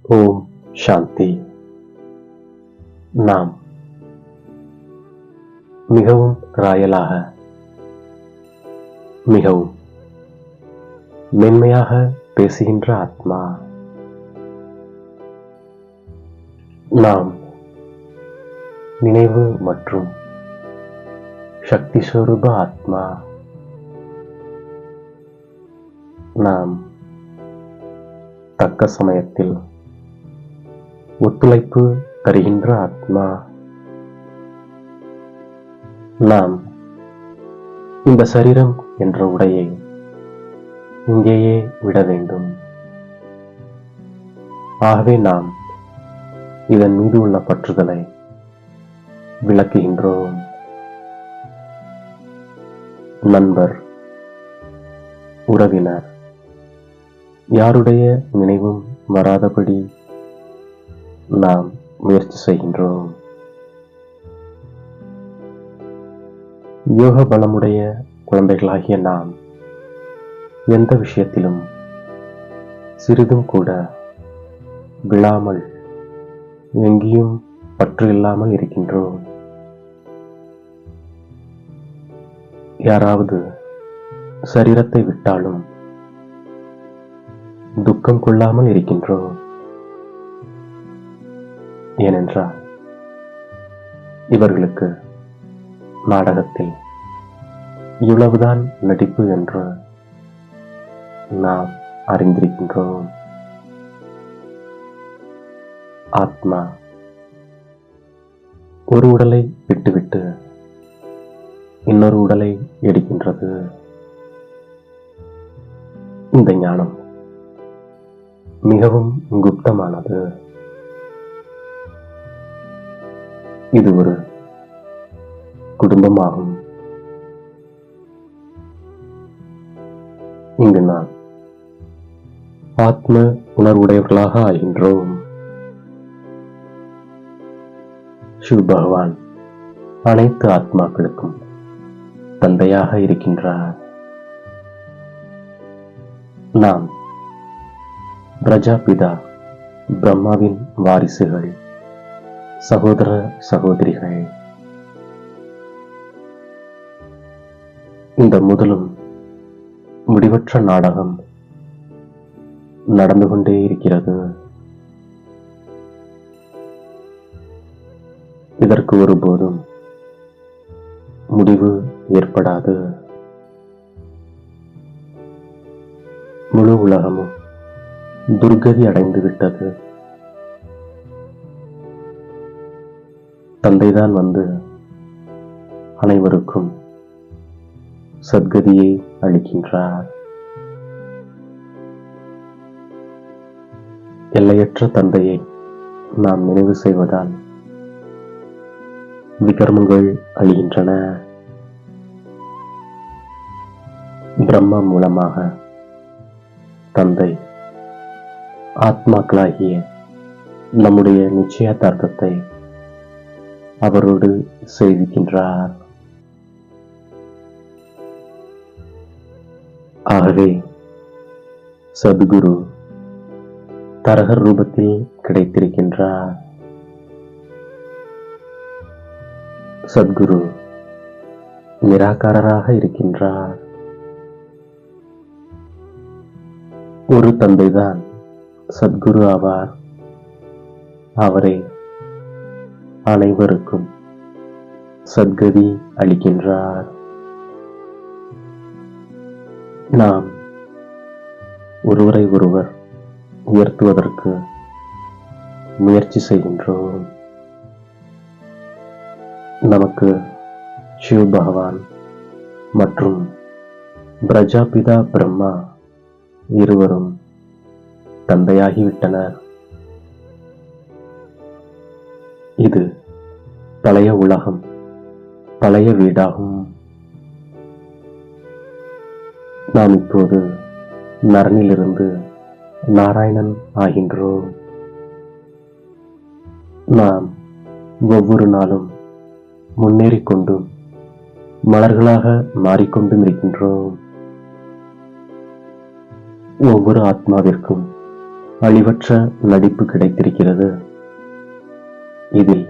ஓம் சாந்தி. நாம் மிகவும் ராயலாக, மிகவும் மென்மையாக பேசுகின்ற ஆத்மா. நாம் நினைவு மற்றும் சக்தி ஸ்வரூப ஆத்மா. நாம் தக்க சமயத்தில் ஒத்துழைப்பு தருகின்ற ஆத்மா. நாம் இந்த சரீரம் என்ற உடையை இங்கேயே விட வேண்டும். ஆகவே நாம் இதன் மீது உள்ள பற்றுதலை விளக்குகின்றோம். நண்பர், உறவினர் யாருடைய நினைவும் வராதபடி நாம் முயற்சி செய்கின்றோம். யோக பலமுடைய குழந்தைகளாகிய நாம் எந்த விஷயத்திலும் சிறிதும் கூட விழாமல், எங்கேயும் பற்று இல்லாமல் இருக்கின்றோம். யாராவது சரீரத்தை விட்டாலும் துக்கம் கொள்ளாமல் இருக்கின்றோம். ஏனென்றால் இவர்களுக்கு நாடகத்தில் இவ்வளவுதான் நடிப்பு என்று நாம் அறிந்திருக்கின்றோம். ஆத்மா ஒரு உடலை விட்டுவிட்டு இன்னொரு உடலை எடுக்கின்றது. இந்த ஞானம் மிகவும் குப்தமானது. இது ஒரு குடும்பமாகும். இங்கு நாம் ஆத்ம உணர்வுடையவர்களாக ஆகின்றோம். சிவ பகவான் அனைத்து ஆத்மாக்களுக்கும் தந்தையாக இருக்கின்றார். நாம் பிரஜாபிதா பிரம்மாவின் வாரிசுகள், சகோதர சகோதரிகள். இந்த முதலும் முடிவற்ற நாடகம் நடந்து கொண்டே இருக்கிறது. இதற்கு ஒருபோதும் முடிவு ஏற்படாது. முழு உலகமும் துர்கதி அடைந்து விட்டது. தந்தைதான் வந்து அனைவருக்கும் சத்கதியை அளிக்கின்றார். எல்லையற்ற தந்தையை நாம் நினைவு செய்வதால் விகர்மங்கள் அழிகின்றன. பிரம்மா மூலமாக தந்தை ஆத்மாக்களாகிய நம்முடைய நிச்சயதார்த்தத்தை அவரோடு செய்விக்கின்றார். ஆகவே சத்குரு தரகர் ரூபத்தில் கிடைத்திருக்கின்றார். சத்குரு நிராகாரராக இருக்கின்றார். ஒரு தந்தைதான் சத்குரு ஆவார். அவரே அனைவருக்கும் சத்கதி அளிக்கின்றார். நாம் ஒருவரை ஒருவர் உயர்த்துவதற்கு முயற்சி செய்கின்றோம். நமக்கு சிவ பகவான் மற்றும் பிரஜாபிதா பிரம்மா இருவரும் தந்தையாகிவிட்டனர். இது பழைய உலகம், பழைய வீடாகும். நாம் இப்போது நரனிலிருந்து நாராயணன் ஆகின்றோம். நாம் ஒவ்வொரு நாளும் முன்னேறிக்கொண்டும் மலர்களாக மாறிக்கொண்டும் இருக்கின்றோம். ஒவ்வொரு ஆத்மாவிற்கும் அழிவற்ற நடிப்பு கிடைத்திருக்கிறது. இதில்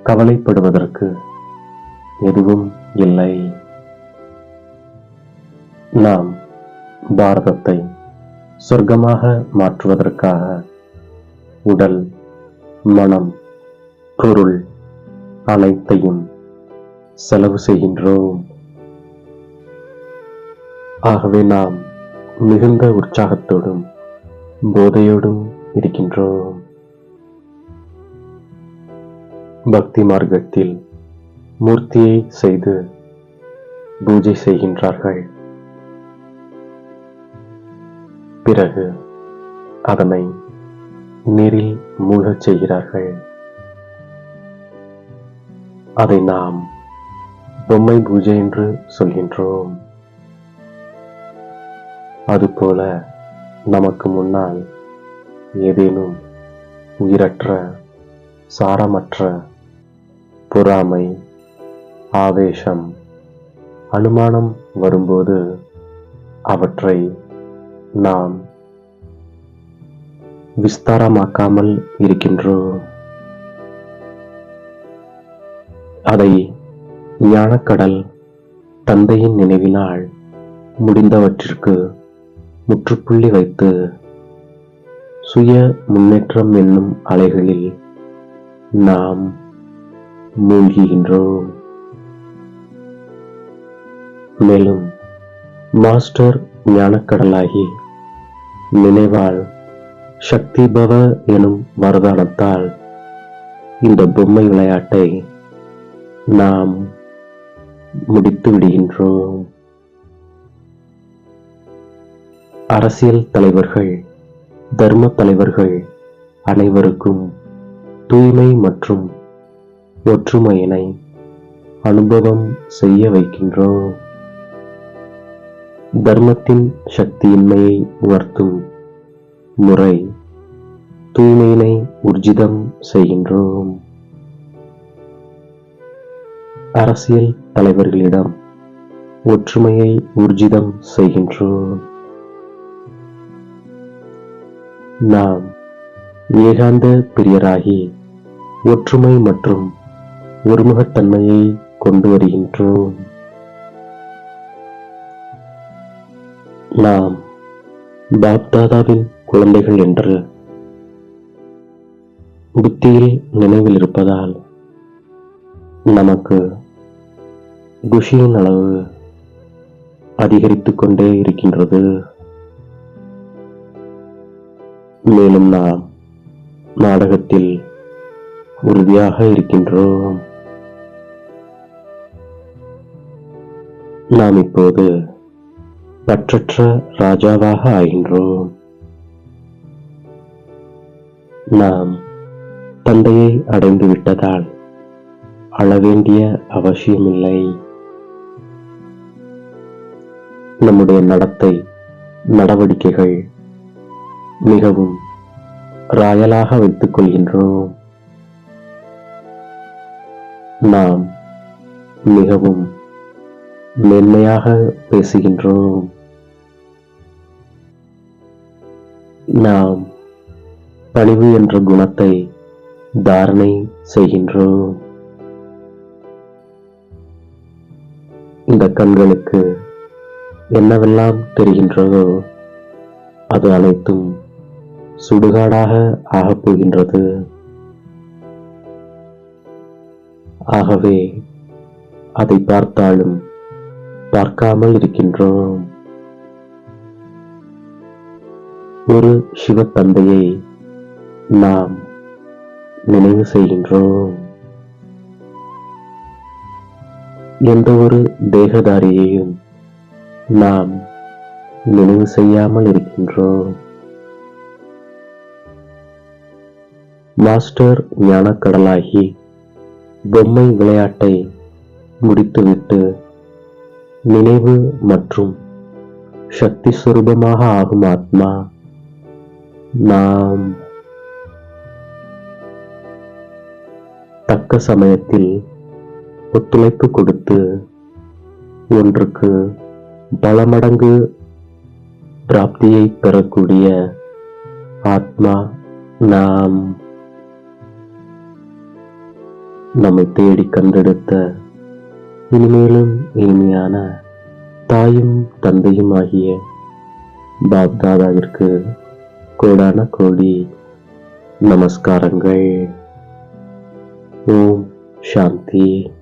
கவலைப்படுவதற்கு எதுவும் இல்லை. நாம் பாரதத்தை சொர்க்கமாக மாற்றுவதற்காக உடல், மனம், பொருள் அனைத்தையும் செலவு செய்கின்றோம். ஆகவே நாம் மிகுந்த உற்சாகத்தோடும் போதையோடும் இருக்கின்றோம். பக்தி மார்க்கத்தில் மூர்த்தியை செய்து பூஜை செய்கின்றார்கள். பிறகு அதனை நீரில் மூழ்கச் செய்கிறார்கள். அதை நாம் பொம்மை பூஜை என்று சொல்கின்றோம். அதுபோல நமக்கு முன்னால் ஏதேனும் உயிரற்ற, சாரமற்ற பொறாமை, ஆவேசம், அனுமானம் வரும்போது அவற்றை நாம் விஸ்தாரமாக்காமல் இருக்கின்றோம். அதை ஞானக்கடல் தந்தையின் நினைவினால் முடிந்தவற்றிற்கு முற்றுப்புள்ளி வைத்து சுய முன்னேற்றம் என்னும் அலைகளில் நாம் மூழ்குகின்றோம். மேலும் மாஸ்டர் ஞானக்கடலாகி நினைவால் சக்தி பவ எனும் வரதானத்தால் இந்த பொம்மை விளையாட்டை நாம் முடித்து விடுகின்றோம். அரசியல் தலைவர்கள், தர்ம தலைவர்கள் அனைவருக்கும் தூய்மை மற்றும் ஒற்றுமையினை அனுபவம் செய்ய வைக்கின்றோம். தர்மத்தின் சக்தியின்மையை உணர்த்தும் முறை தூய்மையினை ஊர்ஜிதம் செய்கின்றோம். அரசியல் தலைவர்களிடம் ஒற்றுமையை ஊர்ஜிதம் செய்கின்றோம். நாம் ஏகாந்த பிரியராகி ஒற்றுமை மற்றும் ஒருமுகத்தன்மையை கொண்டு வருகின்றோம். நாம் பாப்தாதாவின் குழந்தைகள் என்று புத்தியில் நினைவில் இருப்பதால் நமக்கு குஷியின் அளவு அதிகரித்துக் கொண்டே இருக்கின்றது. மேலும் நாம் நாடகத்தில் உறுதியாக இருக்கின்றோம். நாம் இப்போது பற்றற்ற ராஜாவாக ஆகின்றோம். நாம் தந்தையை அடைந்து விட்டதால் அழ வேண்டிய அவசியமில்லை. நம்முடைய நடத்தை, நடவடிக்கைகள் மிகவும் ராயலாக வைத்துக் கொள்கின்றோம். நாம் மிகவும் மென்மையாக பேசுகின்றோம். நாம் பணிவு என்ற குணத்தை தாரணை செய்கின்றோம். இந்த கண்களுக்கு என்னவெல்லாம் தெரிகின்றதோ அது அனைத்தும் சுடுகாடாக ஆகப் போகின்றது. ஆகவே அதை பார்த்தாலும் பார்க்காமல் இருக்கின்றோம். ஒரு சிவ தந்தையை நாம் நினைவு செய்கின்றோம். எந்த ஒரு தேகதாரியையும் நாம் நினைவு செய்யாமல் இருக்கின்றோம். மாஸ்டர் ஞானக்கடலாகி பொம்மை விளையாட்டை முடித்துவிட்டு நினைவு மற்றும் சக்தி சுரூபமாக ஆகும் ஆத்மா நாம் தக்க சமயத்தில் ஒத்துழைப்பு கொடுத்து ஒன்றுக்கு பல மடங்கு பிராப்தியை பெறக்கூடிய ஆத்மா நாம் நம்மை தேடி கண்டெடுத்த இனிமேலும் இனிமையான தாயும் தந்தையும் ஆகிய பாப்தாதாவிற்கு கோடான கோடி நமஸ்காரங்கள். ஓம் சாந்தி.